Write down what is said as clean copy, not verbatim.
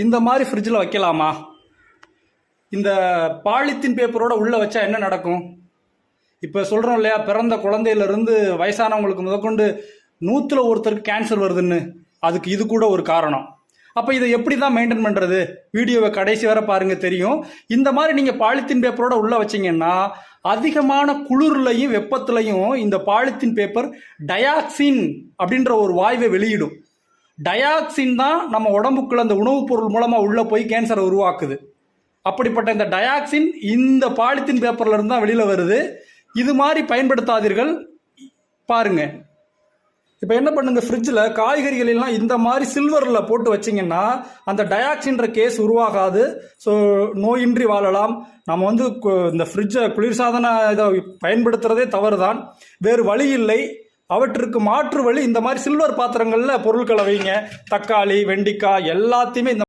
இந்த மாதிரி ஃப்ரிட்ஜில் வைக்கலாமா? இந்த பாலித்தீன் பேப்பரோட உள்ளே வச்சா என்ன நடக்கும்? இப்போ சொல்கிறோம் இல்லையா, பிறந்த குழந்தையிலேருந்து வயசானவங்களுக்கு முதற்கொண்டு 100ல் ஒருத்தருக்கு கேன்சர் வருதுன்னு. அதுக்கு இது கூட ஒரு காரணம். அப்போ இதை எப்படி தான் மெயின்டைன் பண்ணுறது? வீடியோவை கடைசி வரை பாருங்கள், தெரியும். இந்த மாதிரி நீங்கள் பாலித்தீன் பேப்பரோட உள்ளே வச்சிங்கன்னா அதிகமான குளிர்லையும் வெப்பத்துலையும் இந்த பாலித்தீன் பேப்பர் டயாக்சின் அப்படின்ற ஒரு வாயுவை வெளியிடும். டயாக்சின் தான் நம்ம உடம்புக்குள்ள அந்த உணவுப் பொருள் மூலமாக உள்ளே போய் கேன்சரை உருவாக்குது. அப்படிப்பட்ட இந்த டயாக்சின் இந்த பாலித்தீன் பேப்பர்ல இருந்து தான் வெளியில் வருது. இது மாதிரி பயன்படுத்தாதீர்கள். பாருங்க, இப்போ என்ன பண்ணுங்க, ஃப்ரிட்ஜில் காய்கறிகள் எல்லாம் இந்த மாதிரி சில்வரில் போட்டு வச்சிங்கன்னா அந்த டயாக்சின்ற கேஸ் உருவாகாது. ஸோ நோயின்றி வாழலாம். நம்ம இந்த ஃப்ரிட்ஜை குளிர்சாதன இதை பயன்படுத்துகிறதே தவறு தான். வேறு வழி இல்லை. அவற்றுக்கு மாற்று வழி இந்த மாதிரி சில்வர் பாத்திரங்களில் பொருட்களை வைங்க. தக்காளி, வெண்டிக்காய் எல்லாத்தையுமே இந்த